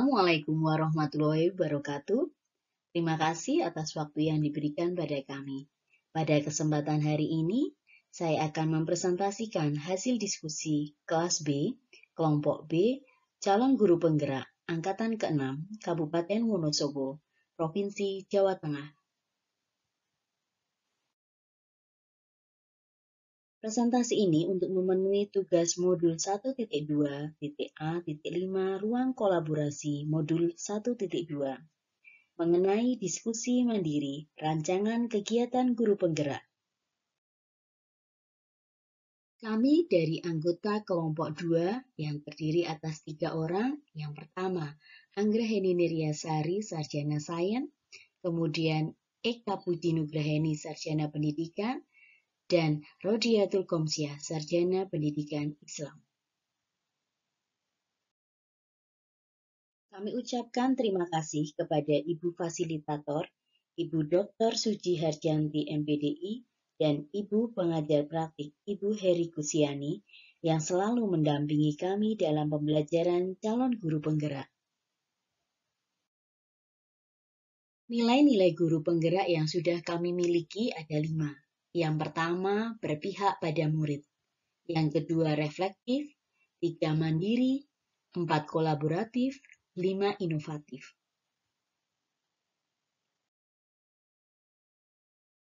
Assalamualaikum warahmatullahi wabarakatuh. Terima kasih atas waktu yang diberikan pada kami. Pada kesempatan hari ini, saya akan mempresentasikan hasil diskusi kelas B, kelompok B, calon guru penggerak, angkatan ke-6, Kabupaten Wonosobo, Provinsi Jawa Tengah. Presentasi ini untuk memenuhi tugas modul 1.2.A.5 ruang kolaborasi modul 1.2 mengenai diskusi mandiri rancangan kegiatan guru penggerak. Kami dari anggota kelompok 2 yang terdiri atas 3 orang. Yang pertama, Anggraheni Niryasari, Sarjana Sains, kemudian Eka Puji Nugraheni, Sarjana Pendidikan, dan Rodiatul Komsyah, Sarjana Pendidikan Islam. Kami ucapkan terima kasih kepada Ibu Fasilitator, Ibu Dr. Suci Harjanti MPDI, dan Ibu Pengajar Praktik, Ibu Heri Kusiani, yang selalu mendampingi kami dalam pembelajaran calon guru penggerak. Nilai-nilai guru penggerak yang sudah kami miliki ada 5. Yang pertama, berpihak pada murid. Yang kedua, reflektif. 3, mandiri. 4, kolaboratif. 5, inovatif.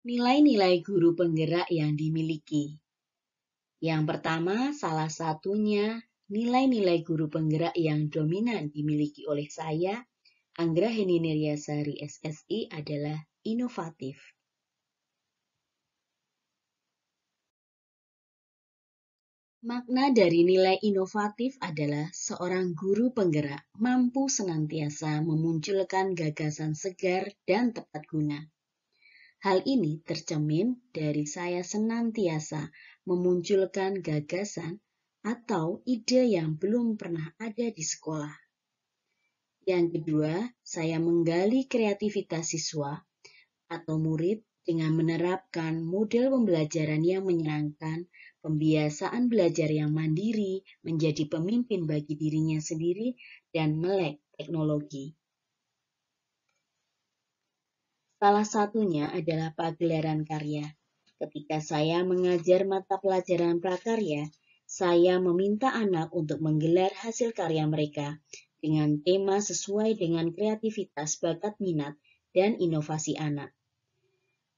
Nilai-nilai guru penggerak yang dimiliki. Yang pertama, salah satunya nilai-nilai guru penggerak yang dominan dimiliki oleh saya, Anggraheni Niryasari SSI, adalah inovatif. Makna dari nilai inovatif adalah seorang guru penggerak mampu senantiasa memunculkan gagasan segar dan tepat guna. Hal ini tercermin dari saya senantiasa memunculkan gagasan atau ide yang belum pernah ada di sekolah. Yang kedua, saya menggali kreativitas siswa atau murid dengan menerapkan model pembelajaran yang menyenangkan, pembiasaan belajar yang mandiri, menjadi pemimpin bagi dirinya sendiri, dan melek teknologi. Salah satunya adalah pagelaran karya. Ketika saya mengajar mata pelajaran prakarya, saya meminta anak untuk menggelar hasil karya mereka dengan tema sesuai dengan kreativitas, bakat, minat, dan inovasi anak.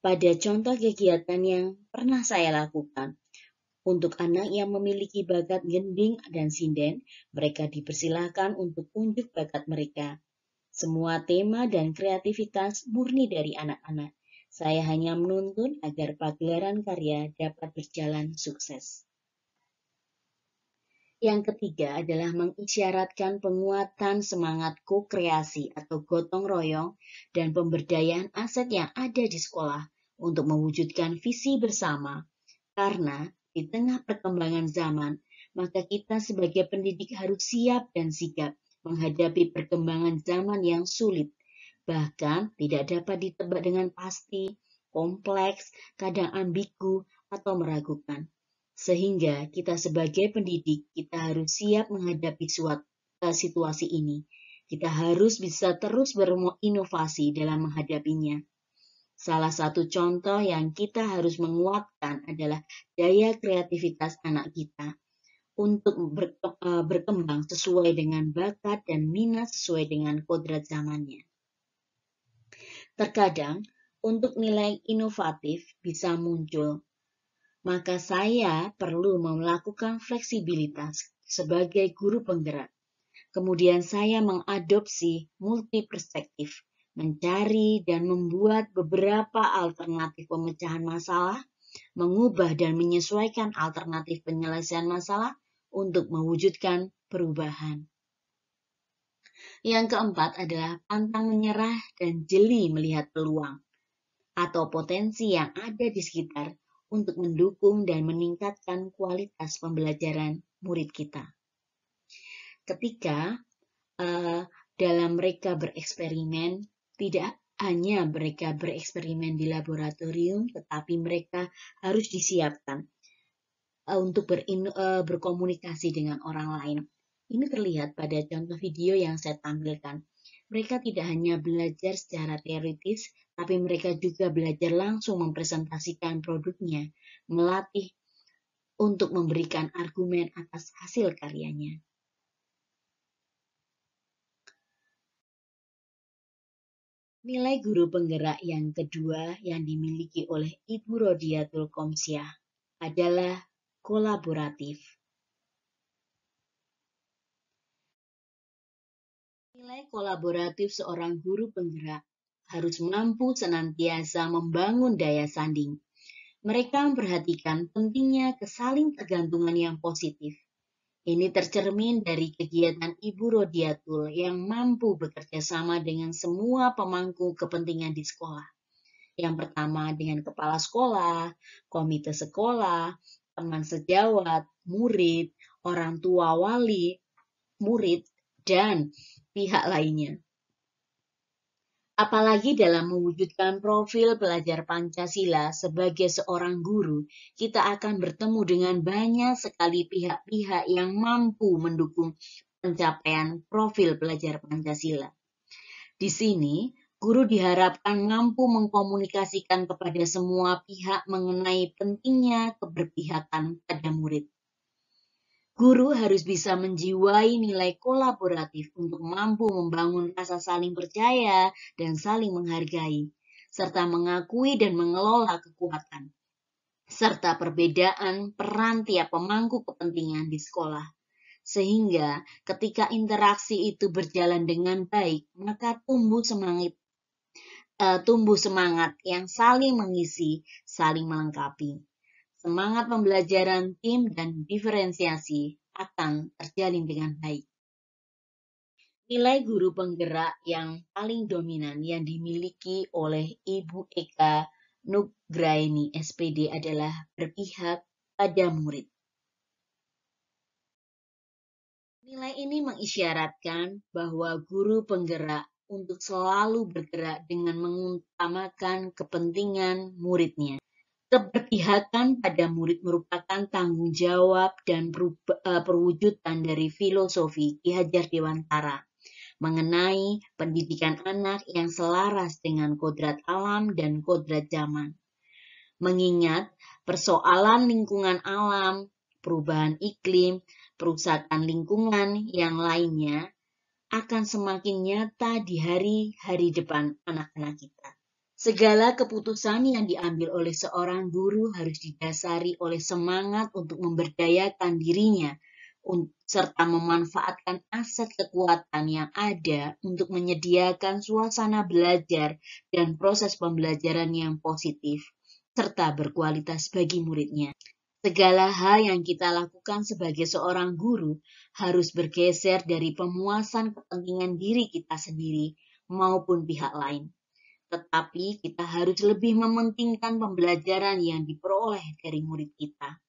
Pada contoh kegiatan yang pernah saya lakukan, untuk anak yang memiliki bakat gending dan sinden, mereka dipersilahkan untuk unjuk bakat mereka. Semua tema dan kreativitas murni dari anak-anak. Saya hanya menuntun agar pagelaran karya dapat berjalan sukses. Yang ketiga adalah mengisyaratkan penguatan semangat ko-kreasi atau gotong royong dan pemberdayaan aset yang ada di sekolah untuk mewujudkan visi bersama. Karena di tengah perkembangan zaman, maka kita sebagai pendidik harus siap dan sigap menghadapi perkembangan zaman yang sulit, bahkan tidak dapat ditebak dengan pasti, kompleks, kadang ambigu, atau meragukan. Sehingga kita sebagai pendidik, kita harus siap menghadapi situasi ini. Kita harus bisa terus berinovasi dalam menghadapinya. Salah satu contoh yang kita harus menguatkan adalah daya kreativitas anak kita untuk berkembang sesuai dengan bakat dan minat sesuai dengan kodrat zamannya. Terkadang, untuk nilai inovatif bisa muncul, maka saya perlu melakukan fleksibilitas sebagai guru penggerak. Kemudian saya mengadopsi multi perspektif, mencari dan membuat beberapa alternatif pemecahan masalah, mengubah dan menyesuaikan alternatif penyelesaian masalah untuk mewujudkan perubahan. Yang keempat adalah pantang menyerah dan jeli melihat peluang atau potensi yang ada di sekitar untuk mendukung dan meningkatkan kualitas pembelajaran murid kita. Ketika dalam mereka bereksperimen, tidak hanya mereka bereksperimen di laboratorium, tetapi mereka harus disiapkan untuk berkomunikasi dengan orang lain. Ini terlihat pada contoh video yang saya tampilkan. Mereka tidak hanya belajar secara teoritis, tapi mereka juga belajar langsung mempresentasikan produknya, melatih untuk memberikan argumen atas hasil karyanya. Nilai guru penggerak yang kedua yang dimiliki oleh Ibu Rodiatul Qomsyah adalah kolaboratif. Nilai kolaboratif seorang guru penggerak harus mampu senantiasa membangun daya sanding. Mereka memperhatikan pentingnya kesaling tergantungan yang positif. Ini tercermin dari kegiatan Ibu Rodiatul yang mampu bekerja sama dengan semua pemangku kepentingan di sekolah. Yang pertama dengan kepala sekolah, komite sekolah, teman sejawat, murid, orang tua wali, murid, dan pihak lainnya. Apalagi dalam mewujudkan profil pelajar Pancasila sebagai seorang guru, kita akan bertemu dengan banyak sekali pihak-pihak yang mampu mendukung pencapaian profil pelajar Pancasila. Di sini, guru diharapkan mampu mengkomunikasikan kepada semua pihak mengenai pentingnya keberpihakan pada murid. Guru harus bisa menjiwai nilai kolaboratif untuk mampu membangun rasa saling percaya dan saling menghargai, serta mengakui dan mengelola kekuatan, serta perbedaan peran tiap pemangku kepentingan di sekolah. Sehingga ketika interaksi itu berjalan dengan baik, maka tumbuh semangat yang saling mengisi, saling melengkapi. Semangat pembelajaran tim dan diferensiasi akan terjalin dengan baik. Nilai guru penggerak yang paling dominan yang dimiliki oleh Ibu Eka Nugraini SPD adalah berpihak pada murid. Nilai ini mengisyaratkan bahwa guru penggerak untuk selalu bergerak dengan mengutamakan kepentingan muridnya. Keberpihakan pada murid merupakan tanggung jawab dan perwujudan dari filosofi Ki Hajar Dewantara mengenai pendidikan anak yang selaras dengan kodrat alam dan kodrat zaman. Mengingat persoalan lingkungan alam, perubahan iklim, perusakan lingkungan yang lainnya akan semakin nyata di hari-hari depan anak-anak kita. Segala keputusan yang diambil oleh seorang guru harus didasari oleh semangat untuk memberdayakan dirinya, serta memanfaatkan aset kekuatan yang ada untuk menyediakan suasana belajar dan proses pembelajaran yang positif, serta berkualitas bagi muridnya. Segala hal yang kita lakukan sebagai seorang guru harus bergeser dari pemuasan kepentingan diri kita sendiri maupun pihak lain. Tetapi kita harus lebih mementingkan pembelajaran yang diperoleh dari murid kita.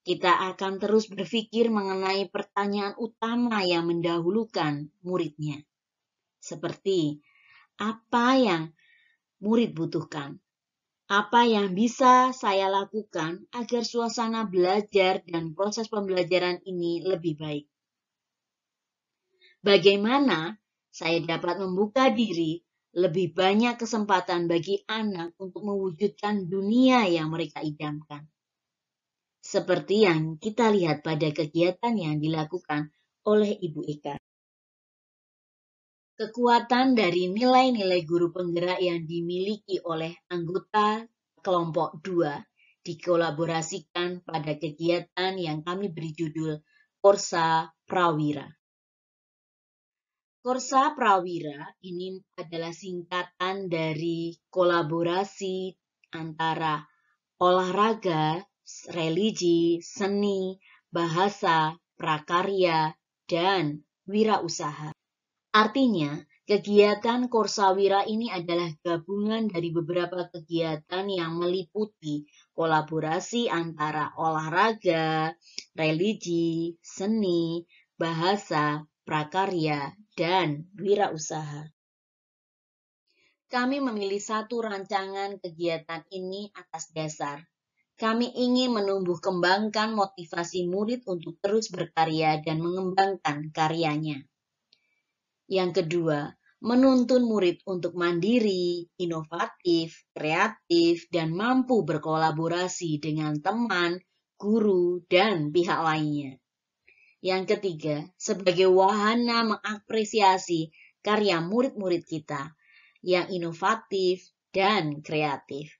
Kita akan terus berpikir mengenai pertanyaan utama yang mendahulukan muridnya. Seperti, apa yang murid butuhkan? Apa yang bisa saya lakukan agar suasana belajar dan proses pembelajaran ini lebih baik? Bagaimana saya dapat membuka diri lebih banyak kesempatan bagi anak untuk mewujudkan dunia yang mereka idamkan. Seperti yang kita lihat pada kegiatan yang dilakukan oleh Ibu Eka. Kekuatan dari nilai-nilai guru penggerak yang dimiliki oleh anggota kelompok 2 dikolaborasikan pada kegiatan yang kami beri judul Korsa Prawira. Korsa Prawira ini adalah singkatan dari kolaborasi antara olahraga, religi, seni, bahasa, prakarya, dan wirausaha. Artinya, kegiatan Korsawira ini adalah gabungan dari beberapa kegiatan yang meliputi kolaborasi antara olahraga, religi, seni, bahasa, prakarya, dan wirausaha. Kami memilih satu rancangan kegiatan ini atas dasar Kami ingin menumbuh kembangkan motivasi murid untuk terus berkarya dan mengembangkan karyanya. Yang kedua, menuntun murid untuk mandiri, inovatif, kreatif, dan mampu berkolaborasi dengan teman, guru, dan pihak lainnya. Yang ketiga, sebagai wahana mengapresiasi karya murid-murid kita yang inovatif dan kreatif.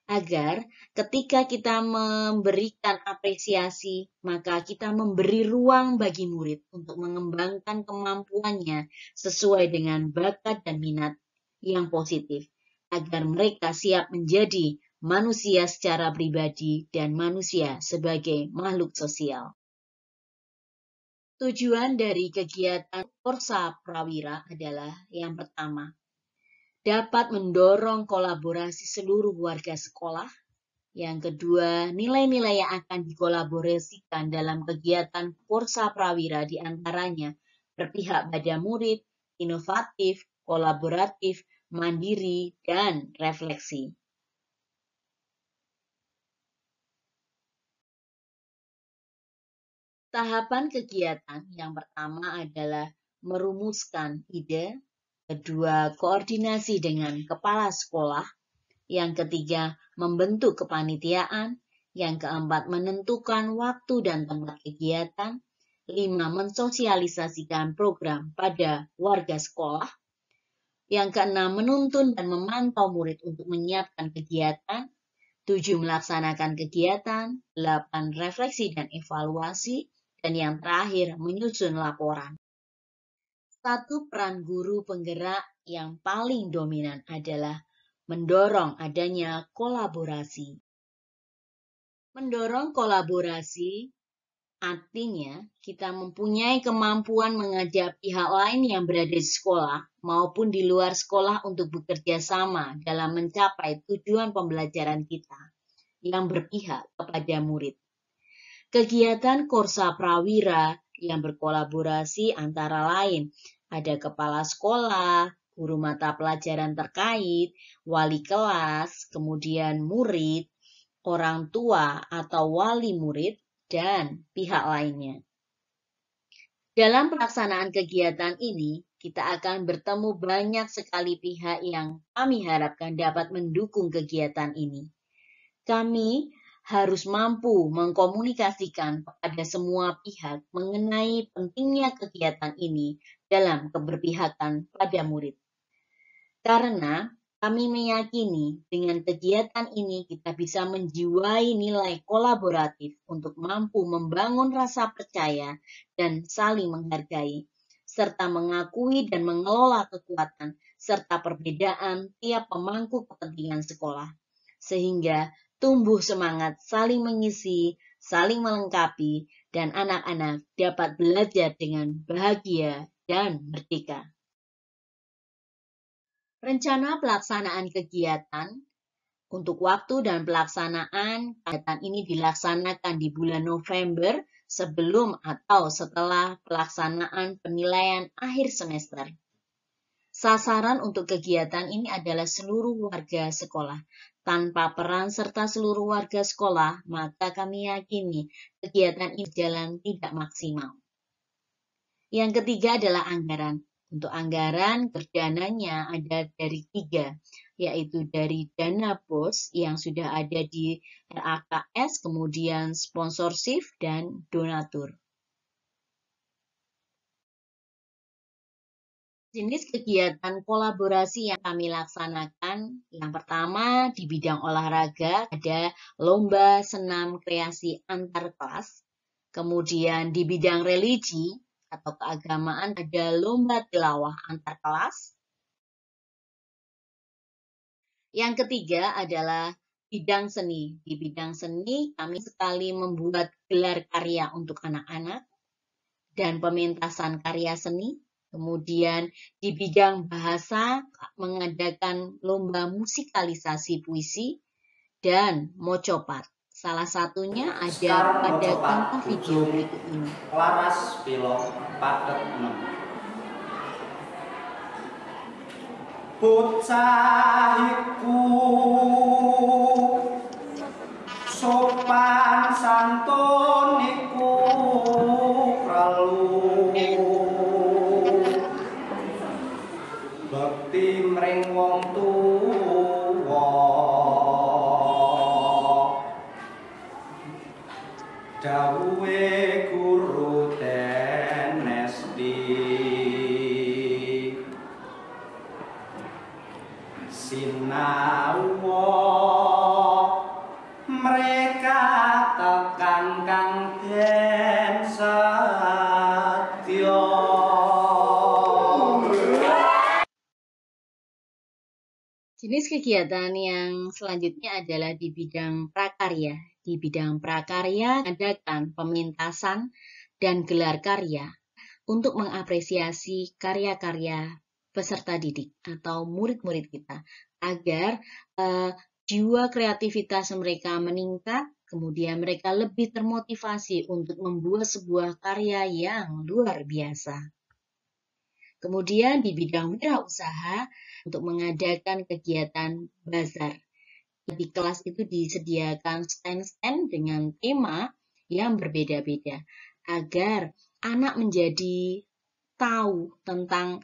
Agar ketika kita memberikan apresiasi, maka kita memberi ruang bagi murid untuk mengembangkan kemampuannya sesuai dengan bakat dan minat yang positif, agar mereka siap menjadi manusia secara pribadi dan manusia sebagai makhluk sosial. Tujuan dari kegiatan Korsa Prawira adalah yang pertama, dapat mendorong kolaborasi seluruh warga sekolah. Yang kedua, nilai-nilai yang akan dikolaborasikan dalam kegiatan Korsa Prawira diantaranya berpihak pada murid, inovatif, kolaboratif, mandiri, dan refleksi. Tahapan kegiatan yang pertama adalah merumuskan ide, kedua, koordinasi dengan kepala sekolah, yang ketiga, membentuk kepanitiaan, yang keempat, menentukan waktu dan tempat kegiatan, 5, mensosialisasikan program pada warga sekolah, yang keenam, menuntun dan memantau murid untuk menyiapkan kegiatan, 7, melaksanakan kegiatan, 8, refleksi dan evaluasi, dan yang terakhir, menyusun laporan. Satu peran guru penggerak yang paling dominan adalah mendorong adanya kolaborasi. Mendorong kolaborasi artinya kita mempunyai kemampuan mengajak pihak lain yang berada di sekolah maupun di luar sekolah untuk bekerja sama dalam mencapai tujuan pembelajaran kita yang berpihak kepada murid. Kegiatan Korsa Prawira yang berkolaborasi antara lain ada kepala sekolah, guru mata pelajaran terkait, wali kelas, kemudian murid, orang tua atau wali murid, dan pihak lainnya. Dalam pelaksanaan kegiatan ini, kita akan bertemu banyak sekali pihak yang kami harapkan dapat mendukung kegiatan ini. Kami harus mampu mengkomunikasikan kepada semua pihak mengenai pentingnya kegiatan ini dalam keberpihakan pada murid. Karena kami meyakini dengan kegiatan ini kita bisa menjiwai nilai kolaboratif untuk mampu membangun rasa percaya dan saling menghargai, serta mengakui dan mengelola kekuatan serta perbedaan tiap pemangku kepentingan sekolah, sehingga tumbuh semangat saling mengisi, saling melengkapi, dan anak-anak dapat belajar dengan bahagia dan merdeka. Rencana pelaksanaan kegiatan untuk waktu dan pelaksanaan kegiatan ini dilaksanakan di bulan November sebelum atau setelah pelaksanaan penilaian akhir semester. Sasaran untuk kegiatan ini adalah seluruh warga sekolah. Tanpa peran serta seluruh warga sekolah, maka kami yakini kegiatan ini berjalan tidak maksimal. Yang ketiga adalah anggaran. Untuk anggaran, dananya ada dari 3, yaitu dari dana BOS yang sudah ada di RAKS, kemudian sponsorship, dan donatur. Jenis kegiatan kolaborasi yang kami laksanakan, yang pertama di bidang olahraga ada lomba senam kreasi antar kelas, kemudian di bidang religi atau keagamaan ada lomba tilawah antar kelas. Yang ketiga adalah bidang seni. Di bidang seni kami sekali membuat gelar karya untuk anak-anak dan pementasan karya seni. Kemudian di bidang bahasa mengadakan lomba musikalisasi puisi dan mocopat. Salah satunya ada pada contoh video berikut ini. Laras Pilok Paket 6. Bocah iku santun iku pralu bekti mring wong tuwa dawuhe guru tenesti sinau mereka tekan kang den setya. Jenis kegiatan yang selanjutnya adalah di bidang prakarya. Di bidang prakarya adakan pementasan dan gelar karya untuk mengapresiasi karya-karya peserta didik atau murid-murid kita agar jiwa kreativitas mereka meningkat, kemudian mereka lebih termotivasi untuk membuat sebuah karya yang luar biasa. Kemudian di bidang wirausaha untuk mengadakan kegiatan bazar. Di kelas itu disediakan stand-stand dengan tema yang berbeda-beda agar anak menjadi tahu tentang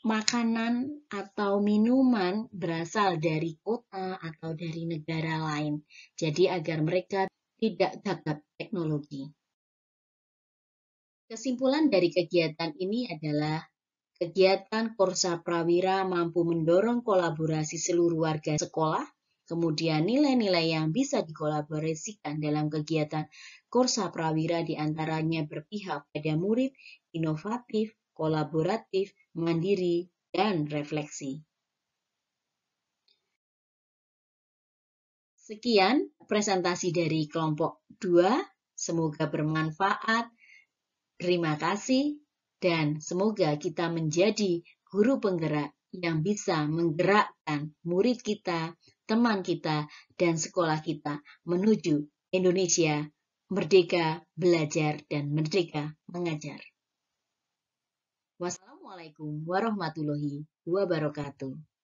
makanan atau minuman berasal dari kota atau dari negara lain. Jadi agar mereka tidak gagap teknologi. Kesimpulan dari kegiatan ini adalah kegiatan Korsa Prawira mampu mendorong kolaborasi seluruh warga sekolah, kemudian nilai-nilai yang bisa dikolaborasikan dalam kegiatan Korsa Prawira diantaranya berpihak pada murid, inovatif, kolaboratif, mandiri, dan refleksi. Sekian presentasi dari kelompok 2, semoga bermanfaat. Terima kasih dan semoga kita menjadi guru penggerak yang bisa menggerakkan murid kita, teman kita, dan sekolah kita menuju Indonesia merdeka belajar dan merdeka mengajar. Wassalamualaikum warahmatullahi wabarakatuh.